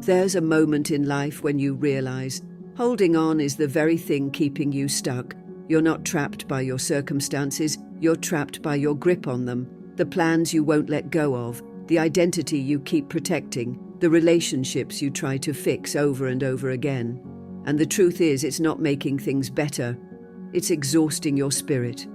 There's a moment in life when you realize holding on is the very thing keeping you stuck. You're not trapped by your circumstances, you're trapped by your grip on them, the plans you won't let go of, the identity you keep protecting, the relationships you try to fix over and over again. And the truth is, it's not making things better, it's exhausting your spirit.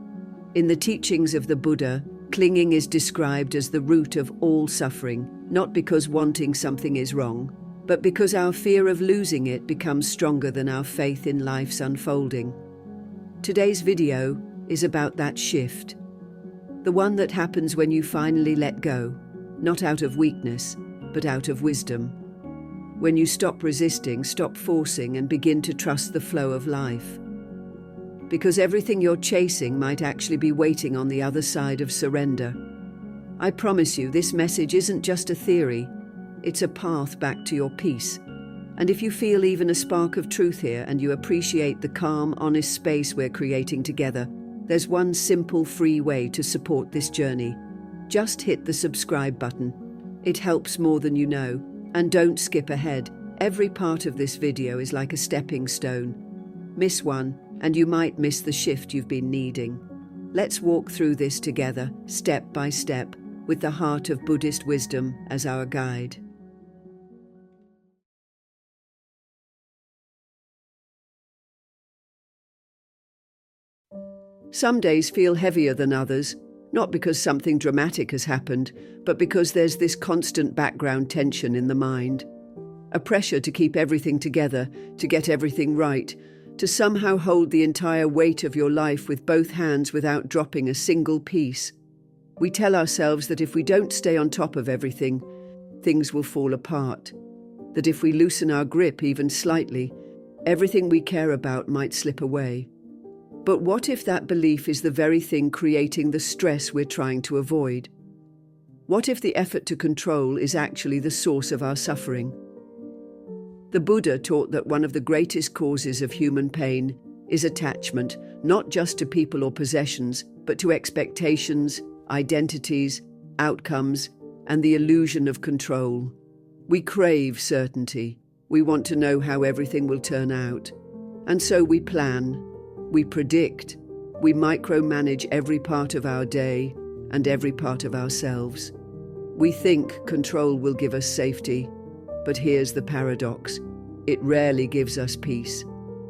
In the teachings of the Buddha, clinging is described as the root of all suffering, not because wanting something is wrong, but because our fear of losing it becomes stronger than our faith in life's unfolding. Today's video is about that shift. The one that happens when you finally let go, not out of weakness, but out of wisdom. When you stop resisting, stop forcing, and begin to trust the flow of life. Because everything you're chasing might actually be waiting on the other side of surrender. I promise you, this message isn't just a theory, it's a path back to your peace. And if you feel even a spark of truth here and you appreciate the calm, honest space we're creating together, there's one simple, free way to support this journey. Just hit the subscribe button. It helps more than you know. And don't skip ahead. Every part of this video is like a stepping stone. Miss one, and you might miss the shift you've been needing. Let's walk through this together, step by step, with the heart of Buddhist wisdom as our guide. Some days feel heavier than others, not because something dramatic has happened, but because there's this constant background tension in the mind. A pressure to keep everything together, to get everything right, to somehow hold the entire weight of your life with both hands without dropping a single piece. We tell ourselves that if we don't stay on top of everything, things will fall apart. That if we loosen our grip even slightly, everything we care about might slip away. But what if that belief is the very thing creating the stress we're trying to avoid? What if the effort to control is actually the source of our suffering? The Buddha taught that one of the greatest causes of human pain is attachment, not just to people or possessions, but to expectations, identities, outcomes, and the illusion of control. We crave certainty. We want to know how everything will turn out. And so we plan. We predict, we micromanage every part of our day and every part of ourselves. We think control will give us safety, but here's the paradox. It rarely gives us peace.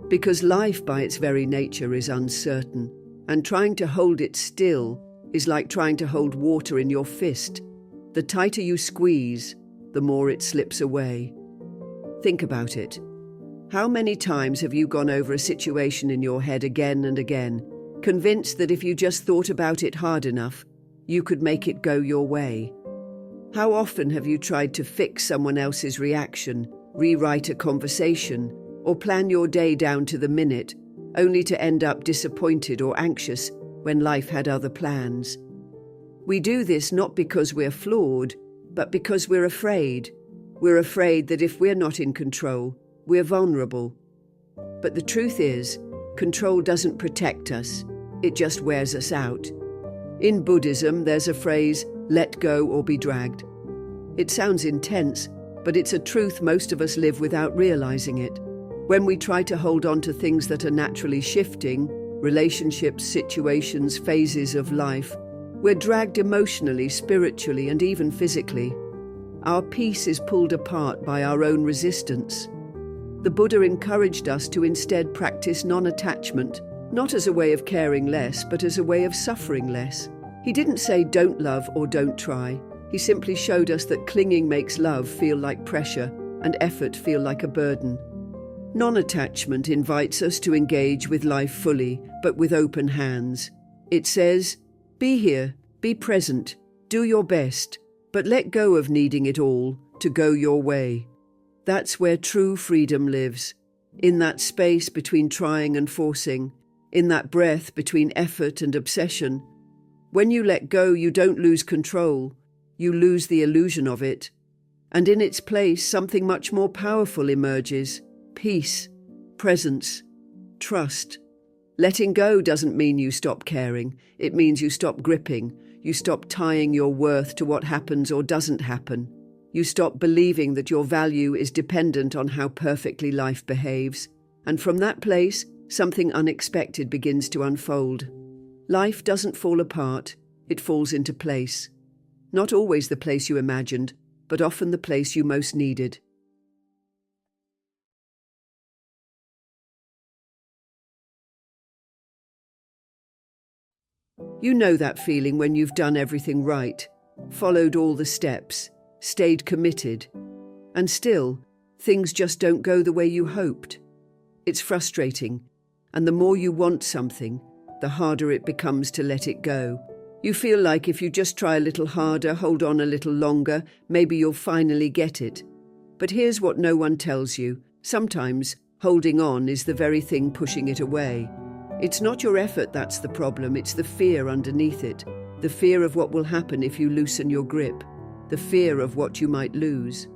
Because life by its very nature is uncertain, and trying to hold it still is like trying to hold water in your fist. The tighter you squeeze, the more it slips away. Think about it. How many times have you gone over a situation in your head again and again, convinced that if you just thought about it hard enough, you could make it go your way? How often have you tried to fix someone else's reaction, rewrite a conversation, or plan your day down to the minute, only to end up disappointed or anxious when life had other plans? We do this not because we're flawed, but because we're afraid. We're afraid that if we're not in control, we're vulnerable. But the truth is, control doesn't protect us, it just wears us out. In Buddhism, there's a phrase, let go or be dragged. It sounds intense, but it's a truth most of us live without realizing it. When we try to hold on to things that are naturally shifting, relationships, situations, phases of life, we're dragged emotionally, spiritually, and even physically. Our peace is pulled apart by our own resistance. The Buddha encouraged us to instead practice non-attachment, not as a way of caring less, but as a way of suffering less. He didn't say don't love or don't try. He simply showed us that clinging makes love feel like pressure and effort feel like a burden. Non-attachment invites us to engage with life fully, but with open hands. It says, be here, be present, do your best, but let go of needing it all to go your way. That's where true freedom lives, in that space between trying and forcing, in that breath between effort and obsession. When you let go, you don't lose control, you lose the illusion of it. And in its place, something much more powerful emerges: peace, presence, trust. Letting go doesn't mean you stop caring, it means you stop gripping, you stop tying your worth to what happens or doesn't happen. You stop believing that your value is dependent on how perfectly life behaves. And from that place, something unexpected begins to unfold. Life doesn't fall apart, it falls into place. Not always the place you imagined, but often the place you most needed. You know that feeling when you've done everything right, followed all the steps, stayed committed, and still, things just don't go the way you hoped. It's frustrating, and the more you want something, the harder it becomes to let it go. You feel like if you just try a little harder, hold on a little longer, maybe you'll finally get it. But here's what no one tells you. Sometimes, holding on is the very thing pushing it away. It's not your effort that's the problem, it's the fear underneath it. The fear of what will happen if you loosen your grip. The fear of what you might lose.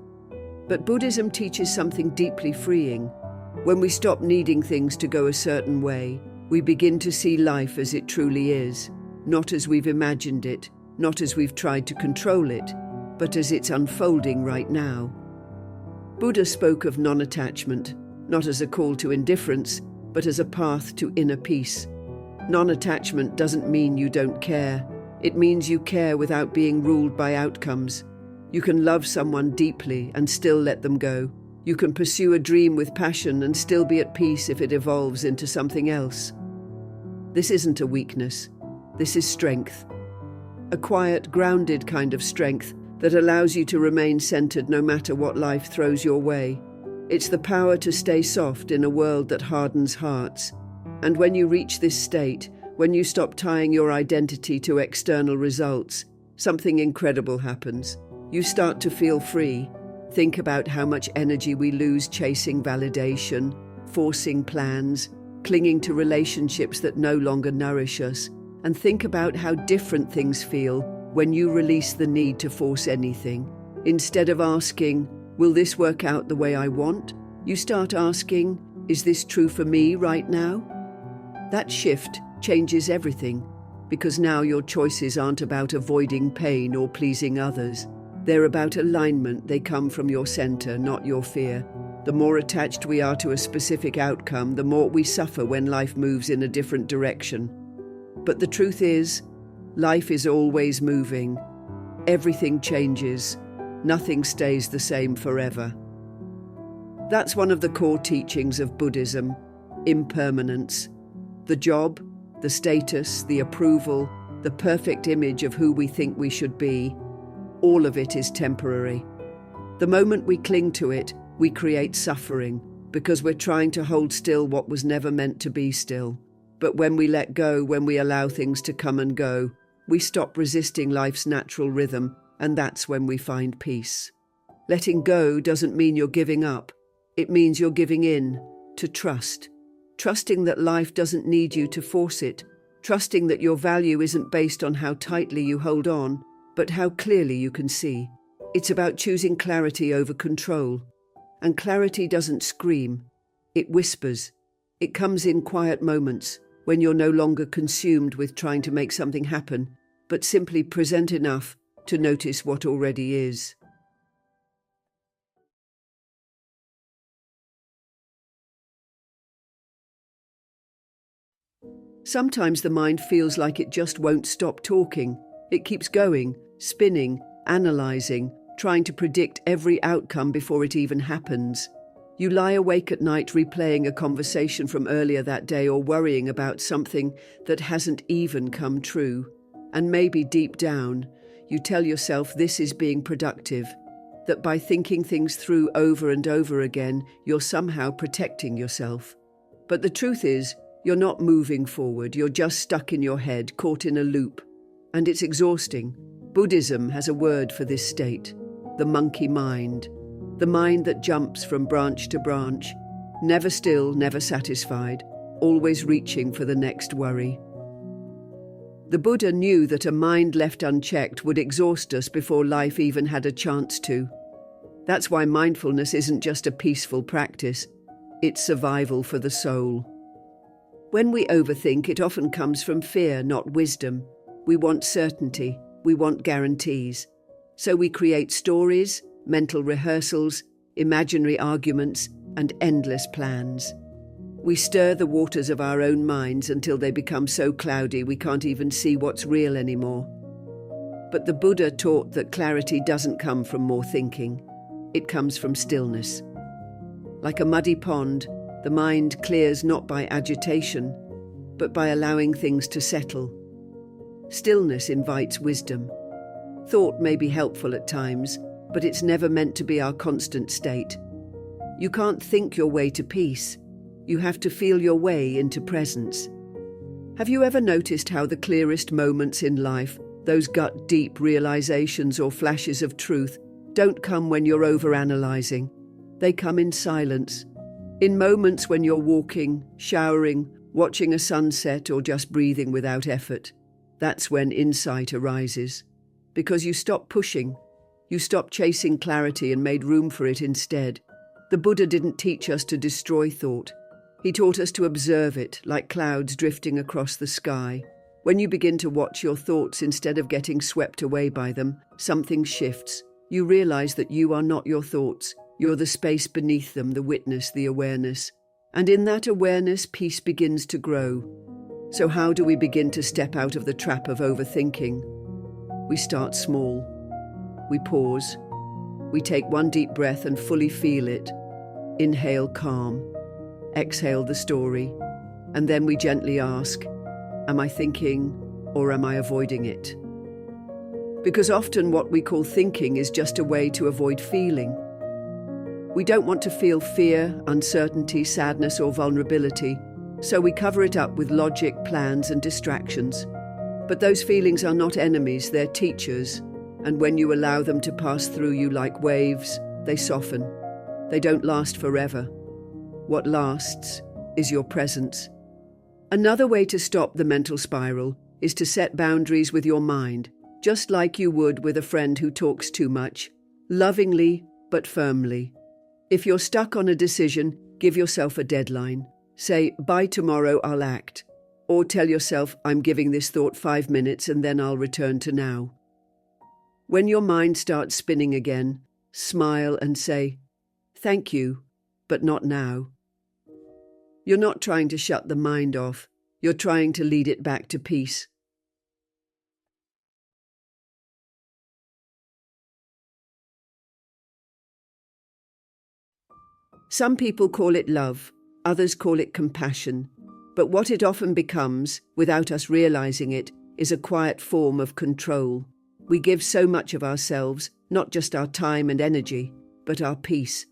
But Buddhism teaches something deeply freeing. When we stop needing things to go a certain way, we begin to see life as it truly is. Not as we've imagined it, not as we've tried to control it, but as it's unfolding right now. Buddha spoke of non-attachment, not as a call to indifference, but as a path to inner peace. Non-attachment doesn't mean you don't care. It means you care without being ruled by outcomes. You can love someone deeply and still let them go. You can pursue a dream with passion and still be at peace if it evolves into something else. This isn't a weakness. This is strength. A quiet, grounded kind of strength that allows you to remain centered no matter what life throws your way. It's the power to stay soft in a world that hardens hearts. And when you reach this state, when you stop tying your identity to external results, something incredible happens. You start to feel free. Think about how much energy we lose chasing validation, forcing plans, clinging to relationships that no longer nourish us. And think about how different things feel when you release the need to force anything. Instead of asking, will this work out the way I want? You start asking, is this true for me right now? That shift changes everything, because now your choices aren't about avoiding pain or pleasing others. They're about alignment. They come from your center, not your fear. The more attached we are to a specific outcome, the more we suffer when life moves in a different direction. But the truth is, life is always moving. Everything changes. Nothing stays the same forever. That's one of the core teachings of Buddhism: impermanence. The job, the status, the approval, the perfect image of who we think we should be, all of it is temporary. The moment we cling to it, we create suffering, because we're trying to hold still what was never meant to be still. But when we let go, when we allow things to come and go, we stop resisting life's natural rhythm, and that's when we find peace. Letting go doesn't mean you're giving up. It means you're giving in to trust. Trusting that life doesn't need you to force it. Trusting that your value isn't based on how tightly you hold on, but how clearly you can see. It's about choosing clarity over control. And clarity doesn't scream. It whispers. It comes in quiet moments, when you're no longer consumed with trying to make something happen, but simply present enough to notice what already is. Sometimes the mind feels like it just won't stop talking. It keeps going, spinning, analyzing, trying to predict every outcome before it even happens. You lie awake at night replaying a conversation from earlier that day or worrying about something that hasn't even come true. And maybe deep down, you tell yourself this is being productive, that by thinking things through over and over again, you're somehow protecting yourself. But the truth is, you're not moving forward, you're just stuck in your head, caught in a loop. And it's exhausting. Buddhism has a word for this state: the monkey mind. The mind that jumps from branch to branch, never still, never satisfied, always reaching for the next worry. The Buddha knew that a mind left unchecked would exhaust us before life even had a chance to. That's why mindfulness isn't just a peaceful practice, it's survival for the soul. When we overthink, it often comes from fear, not wisdom. We want certainty, we want guarantees. So we create stories, mental rehearsals, imaginary arguments, and endless plans. We stir the waters of our own minds until they become so cloudy we can't even see what's real anymore. But the Buddha taught that clarity doesn't come from more thinking. It comes from stillness. Like a muddy pond, the mind clears not by agitation, but by allowing things to settle. Stillness invites wisdom. Thought may be helpful at times, but it's never meant to be our constant state. You can't think your way to peace. You have to feel your way into presence. Have you ever noticed how the clearest moments in life, those gut-deep realizations or flashes of truth, don't come when you're overanalyzing? They come in silence. In moments when you're walking, showering, watching a sunset, or just breathing without effort. That's when insight arises. Because you stop pushing. You stopped chasing clarity and made room for it instead. The Buddha didn't teach us to destroy thought. He taught us to observe it, like clouds drifting across the sky. When you begin to watch your thoughts instead of getting swept away by them, something shifts. You realize that you are not your thoughts. You're the space beneath them, the witness, the awareness. And in that awareness, peace begins to grow. So how do we begin to step out of the trap of overthinking? We start small. We pause. We take one deep breath and fully feel it. Inhale calm. Exhale the story. And then we gently ask, am I thinking or am I avoiding it? Because often what we call thinking is just a way to avoid feeling. We don't want to feel fear, uncertainty, sadness, or vulnerability, so we cover it up with logic, plans, and distractions. But those feelings are not enemies, they're teachers, and when you allow them to pass through you like waves, they soften. They don't last forever. What lasts is your presence. Another way to stop the mental spiral is to set boundaries with your mind, just like you would with a friend who talks too much, lovingly but firmly. If you're stuck on a decision, give yourself a deadline. Say, by tomorrow I'll act. Or tell yourself, I'm giving this thought 5 minutes and then I'll return to now. When your mind starts spinning again, smile and say, thank you, but not now. You're not trying to shut the mind off. You're trying to lead it back to peace. Some people call it love, others call it compassion. But what it often becomes, without us realizing it, is a quiet form of control. We give so much of ourselves, not just our time and energy, but our peace.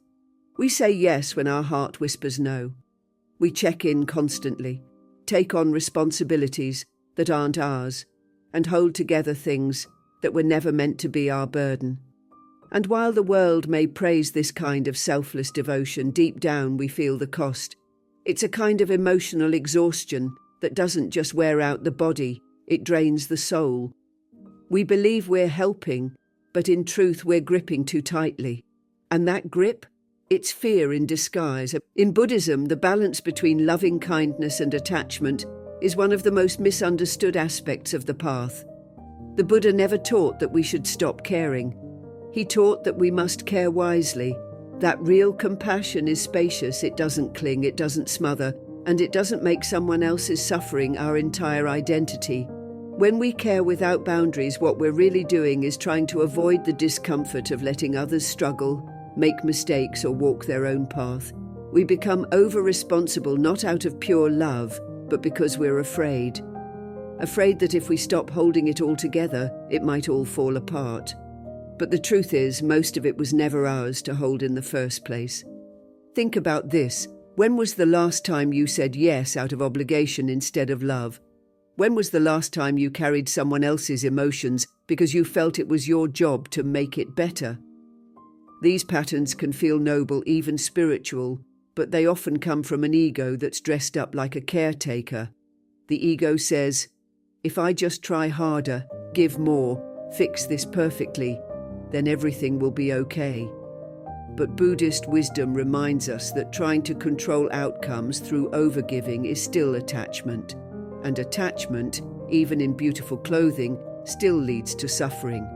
We say yes when our heart whispers no. We check in constantly, take on responsibilities that aren't ours, and hold together things that were never meant to be our burden. And while the world may praise this kind of selfless devotion, deep down we feel the cost. It's a kind of emotional exhaustion that doesn't just wear out the body, it drains the soul. We believe we're helping, but in truth we're gripping too tightly. And that grip? It's fear in disguise. In Buddhism, the balance between loving kindness and attachment is one of the most misunderstood aspects of the path. The Buddha never taught that we should stop caring. He taught that we must care wisely, that real compassion is spacious, it doesn't cling, it doesn't smother, and it doesn't make someone else's suffering our entire identity. When we care without boundaries, what we're really doing is trying to avoid the discomfort of letting others struggle, make mistakes, or walk their own path. We become over-responsible not out of pure love, but because we're afraid. Afraid that if we stop holding it all together, it might all fall apart. But the truth is, most of it was never ours to hold in the first place. Think about this. When was the last time you said yes out of obligation instead of love? When was the last time you carried someone else's emotions because you felt it was your job to make it better? These patterns can feel noble, even spiritual, but they often come from an ego that's dressed up like a caretaker. The ego says, if I just try harder, give more, fix this perfectly, then everything will be okay. But Buddhist wisdom reminds us that trying to control outcomes through overgiving is still attachment. And attachment, even in beautiful clothing, still leads to suffering.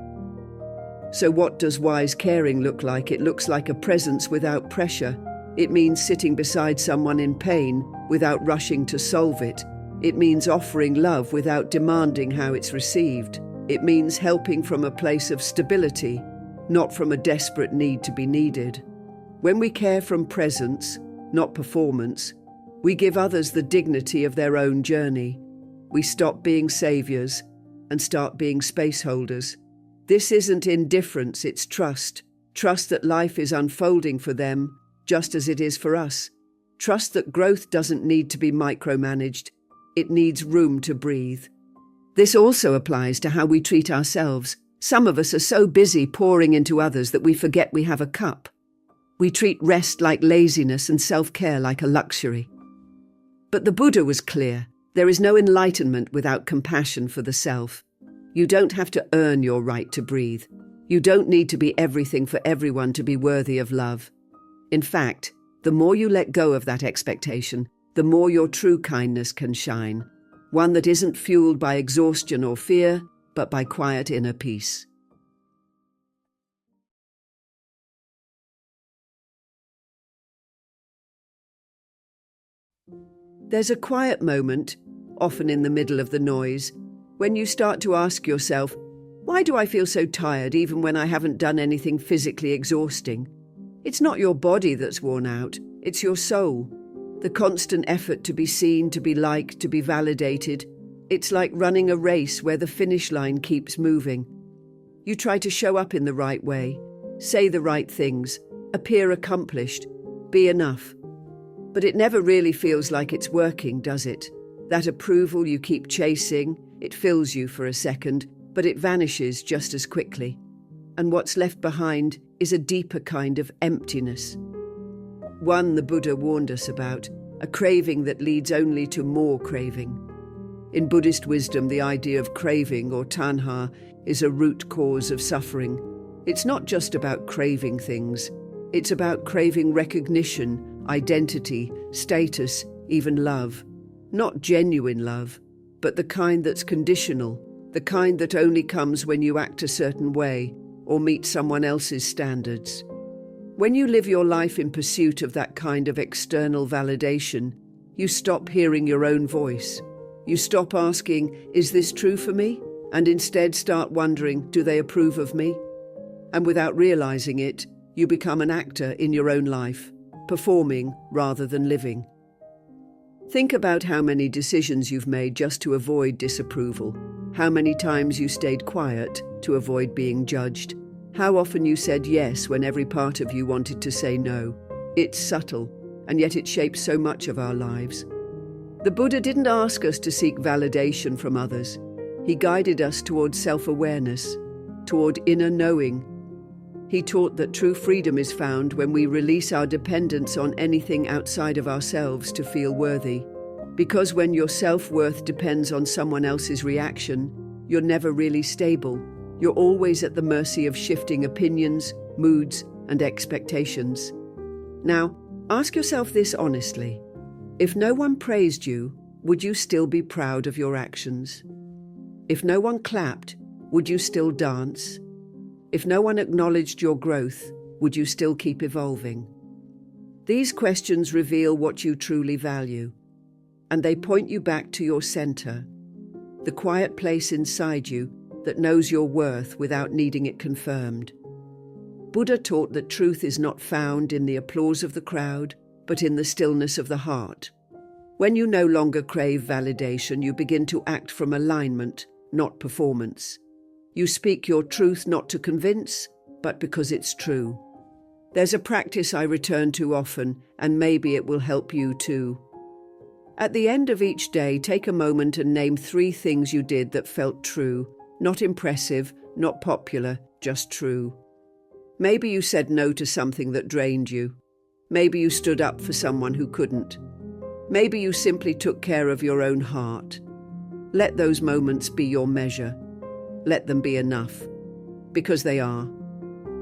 So what does wise caring look like? It looks like a presence without pressure. It means sitting beside someone in pain without rushing to solve it. It means offering love without demanding how it's received. It means helping from a place of stability, not from a desperate need to be needed. When we care from presence, not performance, we give others the dignity of their own journey. We stop being saviors and start being space holders. This isn't indifference, it's trust. Trust that life is unfolding for them just as it is for us. Trust that growth doesn't need to be micromanaged. It needs room to breathe. This also applies to how we treat ourselves. Some of us are so busy pouring into others that we forget we have a cup. We treat rest like laziness and self-care like a luxury. But the Buddha was clear. There is no enlightenment without compassion for the self. You don't have to earn your right to breathe. You don't need to be everything for everyone to be worthy of love. In fact, the more you let go of that expectation, the more your true kindness can shine. One that isn't fueled by exhaustion or fear, but by quiet inner peace. There's a quiet moment, often in the middle of the noise, when you start to ask yourself, why do I feel so tired even when I haven't done anything physically exhausting? It's not your body that's worn out, it's your soul. The constant effort to be seen, to be liked, to be validated. It's like running a race where the finish line keeps moving. You try to show up in the right way, say the right things, appear accomplished, be enough. But it never really feels like it's working, does it? That approval you keep chasing, it fills you for a second, but it vanishes just as quickly. And what's left behind is a deeper kind of emptiness. One the Buddha warned us about, a craving that leads only to more craving. In Buddhist wisdom, the idea of craving, or tanha, is a root cause of suffering. It's not just about craving things. It's about craving recognition, identity, status, even love. Not genuine love, but the kind that's conditional, the kind that only comes when you act a certain way or meet someone else's standards. When you live your life in pursuit of that kind of external validation, you stop hearing your own voice. You stop asking, is this true for me? And instead start wondering, do they approve of me? And without realizing it, you become an actor in your own life, performing rather than living. Think about how many decisions you've made just to avoid disapproval, how many times you stayed quiet to avoid being judged, how often you said yes when every part of you wanted to say no. It's subtle, and yet it shapes so much of our lives. The Buddha didn't ask us to seek validation from others. He guided us toward self-awareness, toward inner knowing. He taught that true freedom is found when we release our dependence on anything outside of ourselves to feel worthy. Because when your self-worth depends on someone else's reaction, you're never really stable. You're always at the mercy of shifting opinions, moods, and expectations. Now, ask yourself this honestly. If no one praised you, would you still be proud of your actions? If no one clapped, would you still dance? If no one acknowledged your growth, would you still keep evolving? These questions reveal what you truly value, and they point you back to your center, the quiet place inside you that knows your worth without needing it confirmed. Buddha taught that truth is not found in the applause of the crowd, but in the stillness of the heart. When you no longer crave validation, you begin to act from alignment, not performance. You speak your truth not to convince, but because it's true. There's a practice I return to often, and maybe it will help you too. At the end of each day, take a moment and name 3 things you did that felt true, not impressive, not popular, just true. Maybe you said no to something that drained you. Maybe you stood up for someone who couldn't. Maybe you simply took care of your own heart. Let those moments be your measure. Let them be enough, because they are.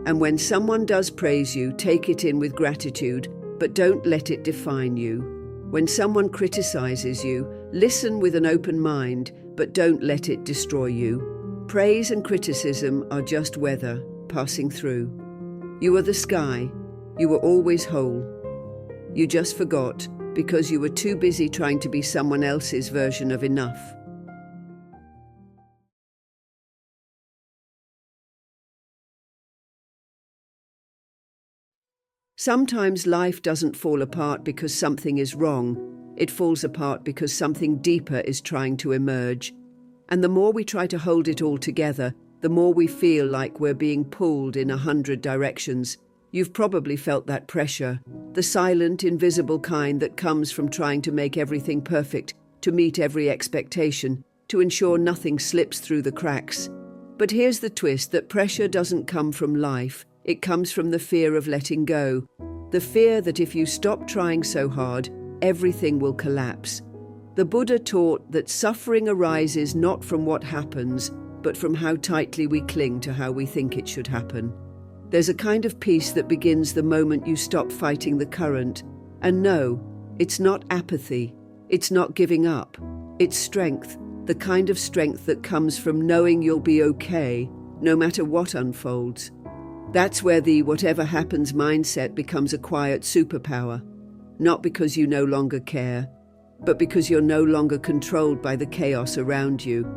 And when someone does praise you, take it in with gratitude, but don't let it define you. When someone criticizes you, listen with an open mind, but don't let it destroy you. Praise and criticism are just weather. passing through. You are the sky. You were always whole. You just forgot because you were too busy trying to be someone else's version of enough. Sometimes life doesn't fall apart because something is wrong. It falls apart because something deeper is trying to emerge. And the more we try to hold it all together, the more we feel like we're being pulled in 100 directions. You've probably felt that pressure, the silent, invisible kind that comes from trying to make everything perfect, to meet every expectation, to ensure nothing slips through the cracks. But here's the twist, that pressure doesn't come from life. It comes from the fear of letting go. The fear that if you stop trying so hard, everything will collapse. The Buddha taught that suffering arises not from what happens, but from how tightly we cling to how we think it should happen. There's a kind of peace that begins the moment you stop fighting the current. And no, it's not apathy. It's not giving up. It's strength, the kind of strength that comes from knowing you'll be okay, no matter what unfolds. That's where the whatever happens mindset becomes a quiet superpower. Not because you no longer care, but because you're no longer controlled by the chaos around you.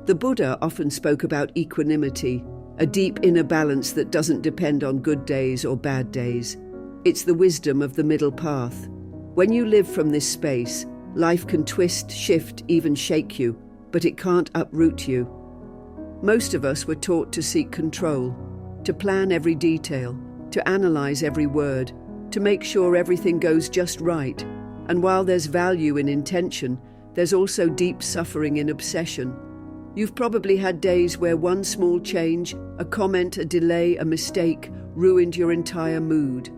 The Buddha often spoke about equanimity, a deep inner balance that doesn't depend on good days or bad days. It's the wisdom of the middle path. When you live from this space, life can twist, shift, even shake you, but it can't uproot you. Most of us were taught to seek control, to plan every detail, to analyze every word, to make sure everything goes just right. And while there's value in intention, there's also deep suffering in obsession. You've probably had days where one small change, a comment, a delay, a mistake, ruined your entire mood.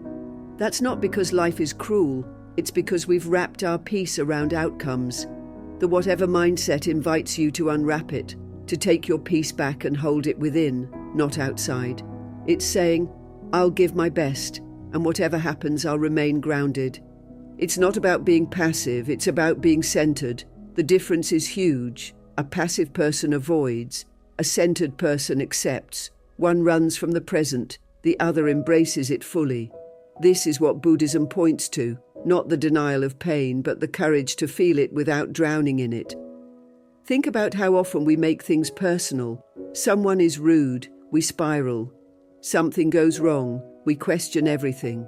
That's not because life is cruel, it's because we've wrapped our peace around outcomes. The whatever mindset invites you to unwrap it, to take your peace back and hold it within, not outside. It's saying, I'll give my best, and whatever happens, I'll remain grounded. It's not about being passive, it's about being centered. The difference is huge. A passive person avoids, a centered person accepts. One runs from the present, the other embraces it fully. This is what Buddhism points to, not the denial of pain, but the courage to feel it without drowning in it. Think about how often we make things personal. Someone is rude, we spiral. Something goes wrong, we question everything.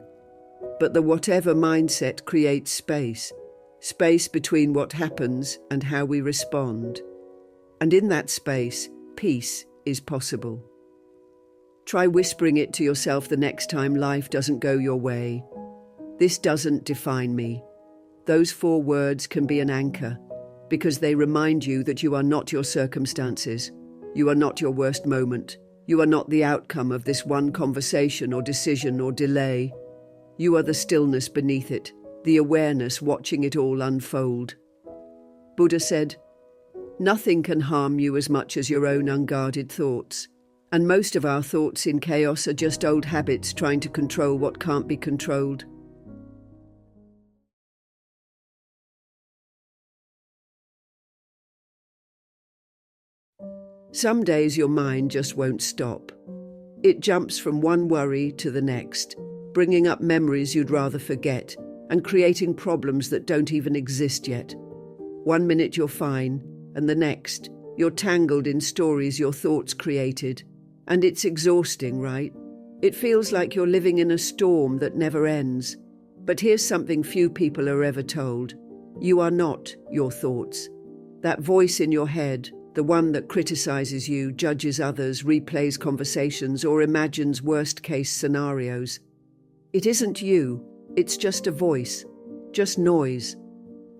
But the whatever mindset creates space. Space between what happens and how we respond. And in that space, peace is possible. Try whispering it to yourself the next time life doesn't go your way. This doesn't define me. Those 4 words can be an anchor, because they remind you that you are not your circumstances. You are not your worst moment. You are not the outcome of this one conversation or decision or delay. You are the stillness beneath it, the awareness watching it all unfold. Buddha said, nothing can harm you as much as your own unguarded thoughts. And most of our thoughts in chaos are just old habits trying to control what can't be controlled. Some days your mind just won't stop. It jumps from one worry to the next, bringing up memories you'd rather forget and creating problems that don't even exist yet. One minute you're fine, and the next, you're tangled in stories your thoughts created. And it's exhausting, right? It feels like you're living in a storm that never ends. But here's something few people are ever told. You are not your thoughts. That voice in your head, the one that criticizes you, judges others, replays conversations, or imagines worst-case scenarios. It isn't you. It's just a voice, just noise.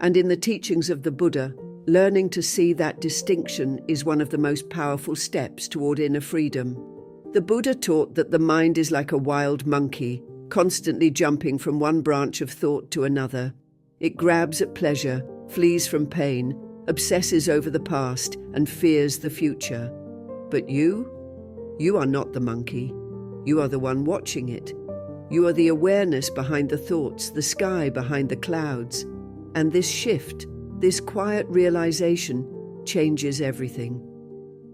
And in the teachings of the Buddha, learning to see that distinction is one of the most powerful steps toward inner freedom. The Buddha taught that the mind is like a wild monkey, constantly jumping from one branch of thought to another. It grabs at pleasure, flees from pain, obsesses over the past, and fears the future. But you are not the monkey. You are the one watching it. You are the awareness behind the thoughts, the sky behind the clouds. And this shift, this quiet realization, changes everything.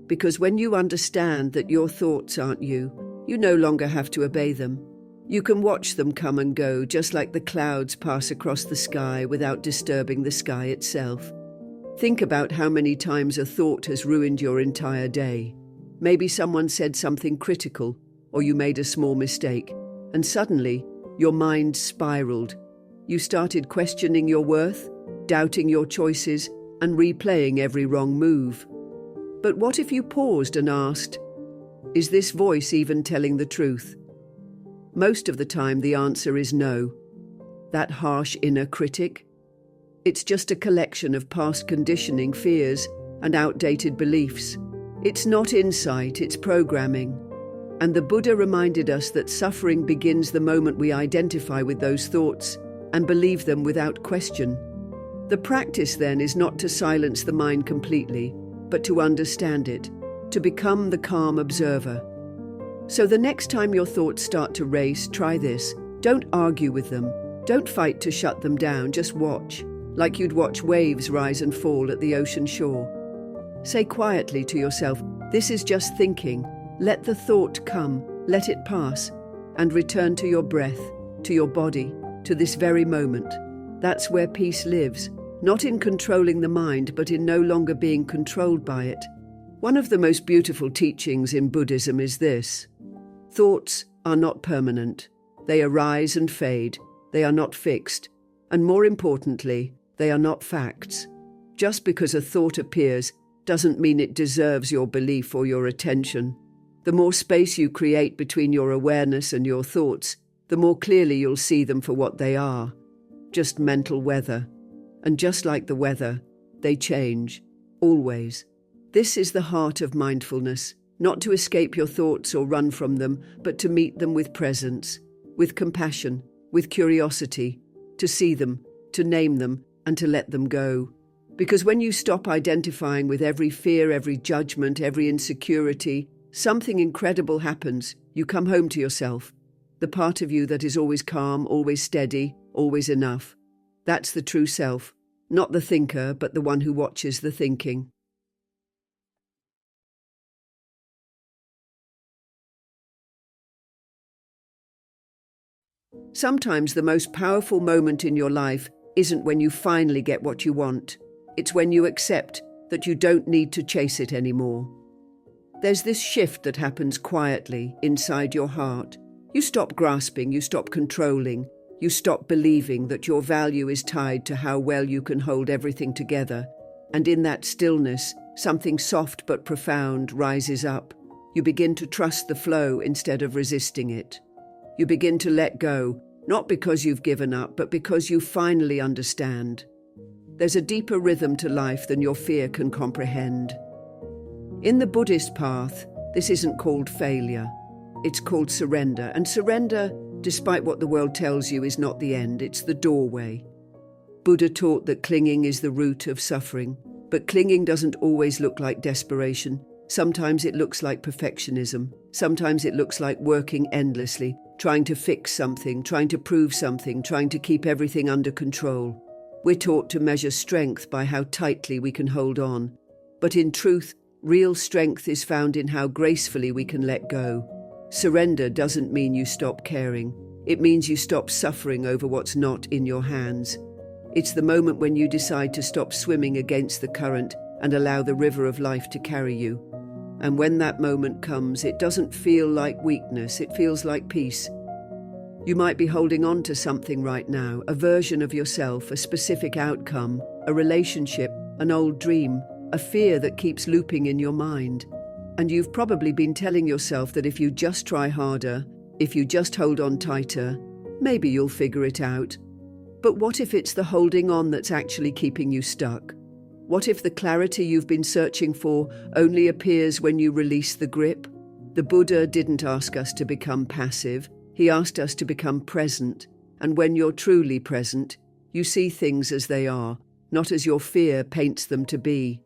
Because when you understand that your thoughts aren't you, you no longer have to obey them. You can watch them come and go, just like the clouds pass across the sky without disturbing the sky itself. Think about how many times a thought has ruined your entire day. Maybe someone said something critical, or you made a small mistake, and suddenly your mind spiraled. You started questioning your worth, doubting your choices, and replaying every wrong move. But what if you paused and asked, is this voice even telling the truth? Most of the time the answer is no. That harsh inner critic? It's just a collection of past conditioning, fears, and outdated beliefs. It's not insight, it's programming. And the Buddha reminded us that suffering begins the moment we identify with those thoughts and believe them without question. The practice then is not to silence the mind completely, but to understand it, to become the calm observer. So the next time your thoughts start to race, try this. Don't argue with them. Don't fight to shut them down, just watch, like you'd watch waves rise and fall at the ocean shore. Say quietly to yourself, this is just thinking. Let the thought come, let it pass, and return to your breath, to your body, to this very moment. That's where peace lives, not in controlling the mind, but in no longer being controlled by it. One of the most beautiful teachings in Buddhism is this: thoughts are not permanent. They arise and fade. They are not fixed. And more importantly, they are not facts. Just because a thought appears doesn't mean it deserves your belief or your attention. The more space you create between your awareness and your thoughts, the more clearly you'll see them for what they are. Just mental weather. And just like the weather, they change. Always. This is the heart of mindfulness. Not to escape your thoughts or run from them, but to meet them with presence, with compassion, with curiosity, to see them, to name them, and to let them go. Because when you stop identifying with every fear, every judgment, every insecurity, something incredible happens. You come home to yourself, the part of you that is always calm, always steady, always enough. That's the true self, not the thinker, but the one who watches the thinking. Sometimes the most powerful moment in your life isn't when you finally get what you want. It's when you accept that you don't need to chase it anymore. There's this shift that happens quietly inside your heart. You stop grasping, you stop controlling, you stop believing that your value is tied to how well you can hold everything together. And in that stillness, something soft but profound rises up. You begin to trust the flow instead of resisting it. You begin to let go, not because you've given up, but because you finally understand. There's a deeper rhythm to life than your fear can comprehend. In the Buddhist path, this isn't called failure. It's called surrender. And surrender, despite what the world tells you, is not the end, it's the doorway. Buddha taught that clinging is the root of suffering, but clinging doesn't always look like desperation. Sometimes it looks like perfectionism. Sometimes it looks like working endlessly, trying to fix something, trying to prove something, trying to keep everything under control. We're taught to measure strength by how tightly we can hold on. But in truth, real strength is found in how gracefully we can let go. Surrender doesn't mean you stop caring. It means you stop suffering over what's not in your hands. It's the moment when you decide to stop swimming against the current and allow the river of life to carry you. And when that moment comes, it doesn't feel like weakness, it feels like peace. You might be holding on to something right now, a version of yourself, a specific outcome, a relationship, an old dream, a fear that keeps looping in your mind. And you've probably been telling yourself that if you just try harder, if you just hold on tighter, maybe you'll figure it out. But what if it's the holding on that's actually keeping you stuck? What if the clarity you've been searching for only appears when you release the grip? The Buddha didn't ask us to become passive. He asked us to become present. And when you're truly present, you see things as they are, not as your fear paints them to be.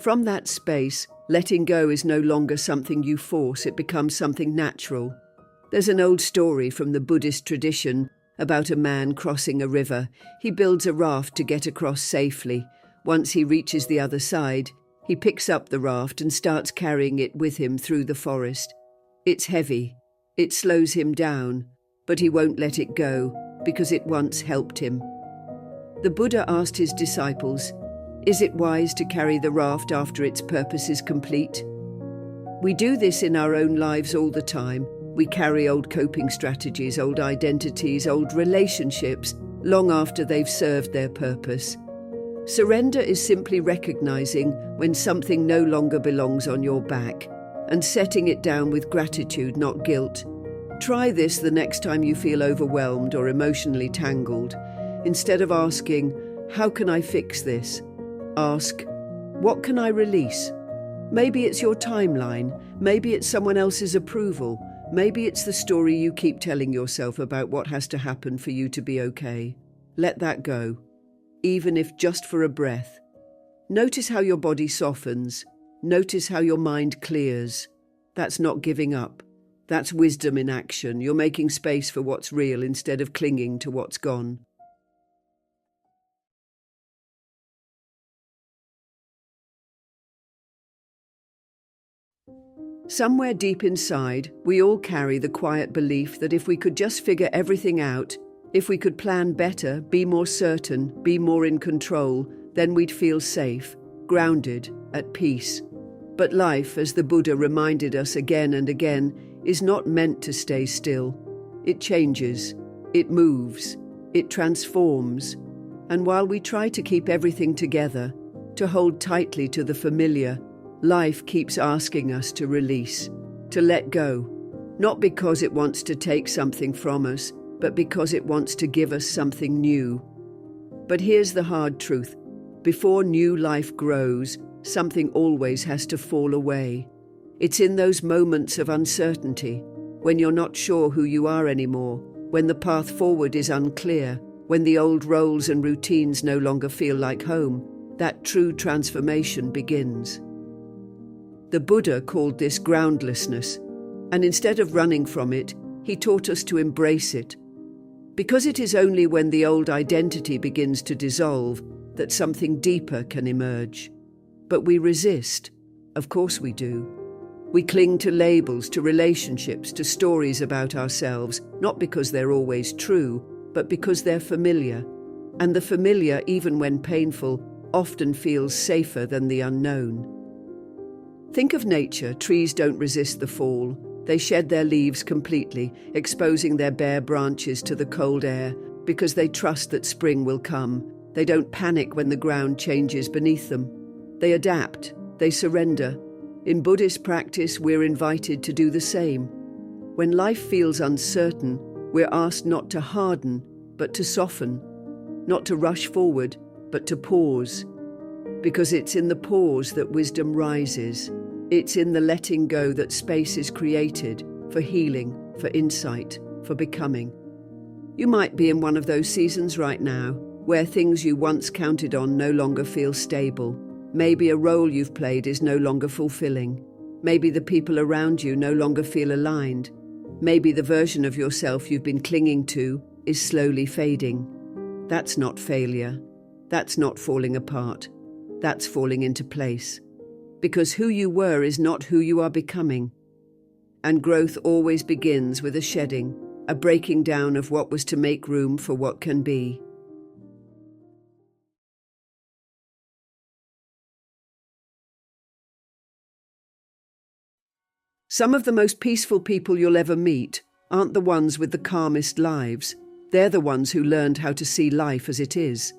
From that space, letting go is no longer something you force, it becomes something natural. There's an old story from the Buddhist tradition about a man crossing a river. He builds a raft to get across safely. Once he reaches the other side, He picks up the raft and starts carrying it with him through the forest. It's heavy. It slows him down, but he won't let it go because it once helped him. The Buddha asked his disciples, "Is it wise to carry the raft after its purpose is complete?" We do this in our own lives all the time. We carry old coping strategies, old identities, old relationships, long after they've served their purpose. Surrender is simply recognizing when something no longer belongs on your back and setting it down with gratitude, not guilt. Try this the next time you feel overwhelmed or emotionally tangled. Instead of asking, "How can I fix this?" ask, "What can I release?" Maybe it's your timeline, maybe it's someone else's approval, maybe it's the story you keep telling yourself about what has to happen for you to be okay. Let that go, even if just for a breath. Notice how your body softens. Notice how your mind clears. That's not giving up. That's wisdom in action. You're making space for what's real instead of clinging to what's gone. Somewhere deep inside, we all carry the quiet belief that if we could just figure everything out, if we could plan better, be more certain, be more in control, then we'd feel safe, grounded, at peace. But life, as the Buddha reminded us again and again, is not meant to stay still. It changes, it moves, it transforms. And while we try to keep everything together, to hold tightly to the familiar, life keeps asking us to release, to let go, not because it wants to take something from us, but because it wants to give us something new. But here's the hard truth. Before new life grows, something always has to fall away. It's in those moments of uncertainty, when you're not sure who you are anymore, when the path forward is unclear, when the old roles and routines no longer feel like home, that true transformation begins. The Buddha called this groundlessness, and instead of running from it, he taught us to embrace it. Because it is only when the old identity begins to dissolve that something deeper can emerge. But we resist. Of course we do. We cling to labels, to relationships, to stories about ourselves, not because they're always true, but because they're familiar. And the familiar, even when painful, often feels safer than the unknown. Think of nature. Trees don't resist the fall. They shed their leaves completely, exposing their bare branches to the cold air, because they trust that spring will come. They don't panic when the ground changes beneath them. They adapt. They surrender. In Buddhist practice, we're invited to do the same. When life feels uncertain, we're asked not to harden, but to soften. Not to rush forward, but to pause. Because it's in the pause that wisdom rises. It's in the letting go that space is created for healing, for insight, for becoming. You might be in one of those seasons right now, where things you once counted on no longer feel stable. Maybe a role you've played is no longer fulfilling. Maybe the people around you no longer feel aligned. Maybe the version of yourself you've been clinging to is slowly fading. That's not failure. That's not falling apart. That's falling into place. Because who you were is not who you are becoming. And growth always begins with a shedding, a breaking down of what was to make room for what can be. Some of the most peaceful people you'll ever meet aren't the ones with the calmest lives. They're the ones who learned how to see life as it is.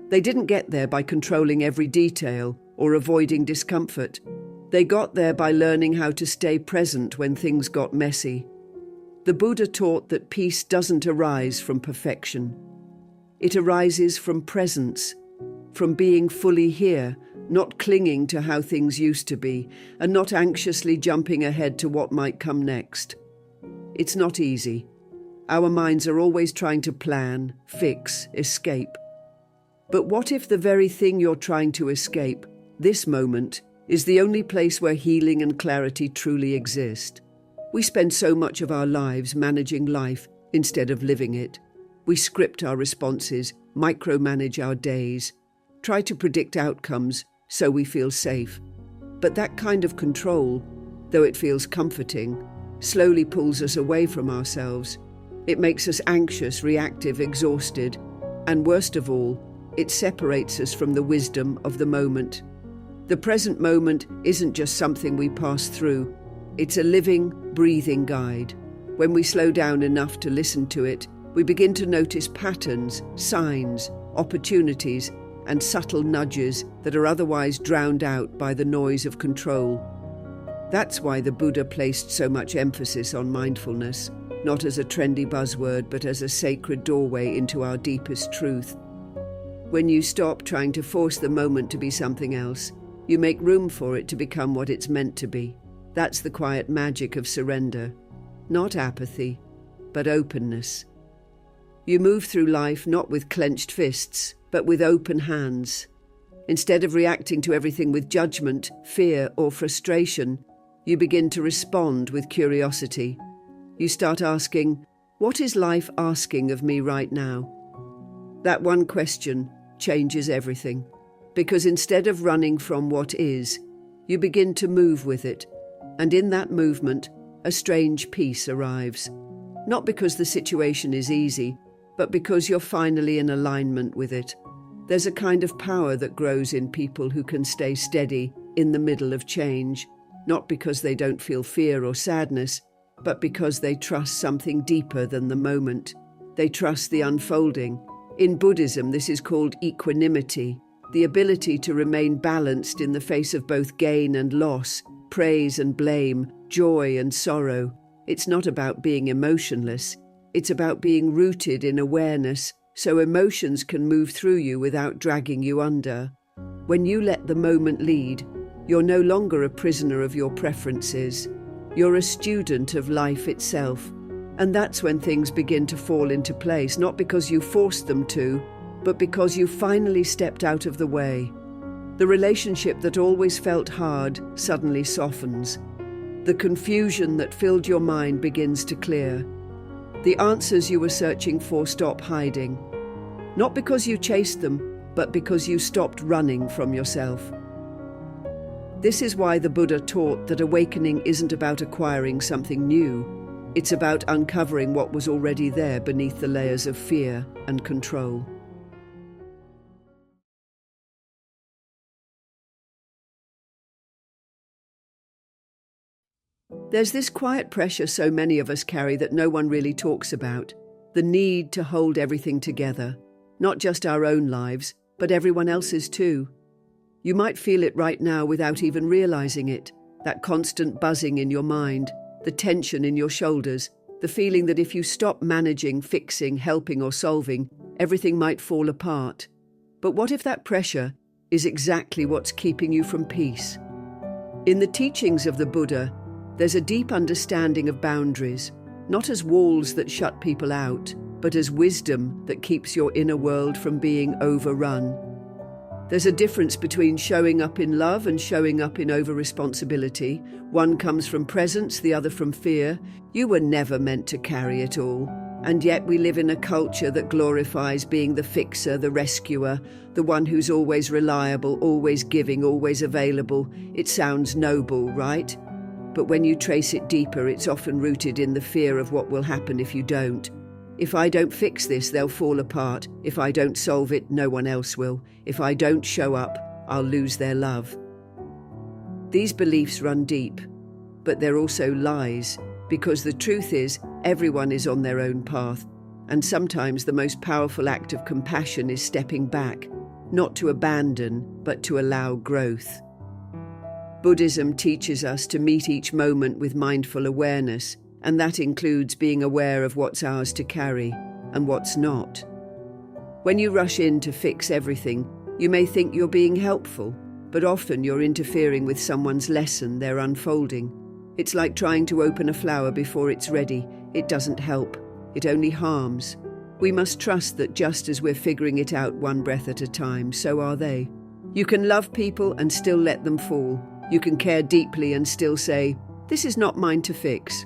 They didn't get there by controlling every detail or avoiding discomfort. They got there by learning how to stay present when things got messy. The Buddha taught that peace doesn't arise from perfection. It arises from presence, from being fully here, not clinging to how things used to be, and not anxiously jumping ahead to what might come next. It's not easy. Our minds are always trying to plan, fix, escape. But what if the very thing you're trying to escape, this moment, is the only place where healing and clarity truly exist? We spend so much of our lives managing life instead of living it. We script our responses, micromanage our days, try to predict outcomes, so we feel safe. But that kind of control, though it feels comforting, slowly pulls us away from ourselves. It makes us anxious, reactive, exhausted, and worst of all, it separates us from the wisdom of the moment. The present moment isn't just something we pass through, it's a living, breathing guide. When we slow down enough to listen to it, we begin to notice patterns, signs, opportunities, and subtle nudges that are otherwise drowned out by the noise of control. That's why the Buddha placed so much emphasis on mindfulness, not as a trendy buzzword, but as a sacred doorway into our deepest truth. When you stop trying to force the moment to be something else, you make room for it to become what it's meant to be. That's the quiet magic of surrender. Not apathy, but openness. You move through life not with clenched fists, but with open hands. Instead of reacting to everything with judgment, fear, or frustration, you begin to respond with curiosity. You start asking, what is life asking of me right now? That one question changes everything, because instead of running from what is, you begin to move with it, and in that movement, a strange peace arrives. Not because the situation is easy, but because you're finally in alignment with it. There's a kind of power that grows in people who can stay steady in the middle of change, not because they don't feel fear or sadness, but because they trust something deeper than the moment. They trust the unfolding. In Buddhism, this is called equanimity, the ability to remain balanced in the face of both gain and loss, praise and blame, joy and sorrow. It's not about being emotionless. It's about being rooted in awareness, so emotions can move through you without dragging you under. When you let the moment lead, you're no longer a prisoner of your preferences. You're a student of life itself. And that's when things begin to fall into place, not because you forced them to, but because you finally stepped out of the way. The relationship that always felt hard suddenly softens. The confusion that filled your mind begins to clear. The answers you were searching for stop hiding. Not because you chased them, but because you stopped running from yourself. This is why the Buddha taught that awakening isn't about acquiring something new. It's about uncovering what was already there beneath the layers of fear and control. There's this quiet pressure so many of us carry that no one really talks about. The need to hold everything together. Not just our own lives, but everyone else's too. You might feel it right now without even realizing it. That constant buzzing in your mind, the tension in your shoulders, the feeling that if you stop managing, fixing, helping or solving, everything might fall apart. But what if that pressure is exactly what's keeping you from peace? In the teachings of the Buddha, there's a deep understanding of boundaries, not as walls that shut people out, but as wisdom that keeps your inner world from being overrun. There's a difference between showing up in love and showing up in over-responsibility. One comes from presence, the other from fear. You were never meant to carry it all. And yet we live in a culture that glorifies being the fixer, the rescuer, the one who's always reliable, always giving, always available. It sounds noble, right? But when you trace it deeper, it's often rooted in the fear of what will happen if you don't. If I don't fix this, they'll fall apart. If I don't solve it, no one else will. If I don't show up, I'll lose their love. These beliefs run deep, but they're also lies, because the truth is, everyone is on their own path, and sometimes the most powerful act of compassion is stepping back, not to abandon, but to allow growth. Buddhism teaches us to meet each moment with mindful awareness, and that includes being aware of what's ours to carry and what's not. When you rush in to fix everything, you may think you're being helpful, but often you're interfering with someone's lesson they're unfolding. It's like trying to open a flower before it's ready. It doesn't help. It only harms. We must trust that just as we're figuring it out one breath at a time, so are they. You can love people and still let them fall. You can care deeply and still say, "This is not mine to fix."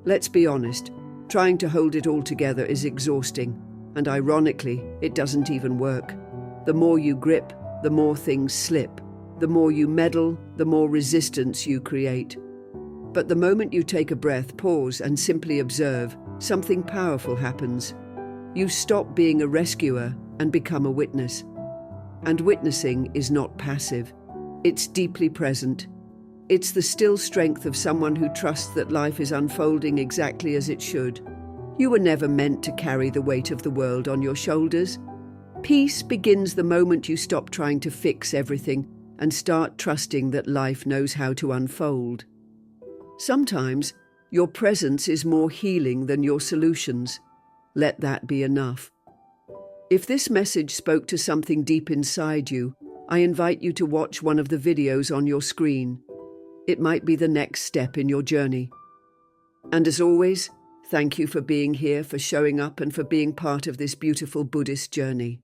Let's be honest, trying to hold it all together is exhausting, and ironically, it doesn't even work. The more you grip, the more things slip. The more you meddle, the more resistance you create. But the moment you take a breath, pause, and simply observe, something powerful happens. You stop being a rescuer and become a witness. And witnessing is not passive. It's deeply present. It's the still strength of someone who trusts that life is unfolding exactly as it should. You were never meant to carry the weight of the world on your shoulders. Peace begins the moment you stop trying to fix everything and start trusting that life knows how to unfold. Sometimes, your presence is more healing than your solutions. Let that be enough. If this message spoke to something deep inside you, I invite you to watch one of the videos on your screen. It might be the next step in your journey. And as always, thank you for being here, for showing up, and for being part of this beautiful Buddhist journey.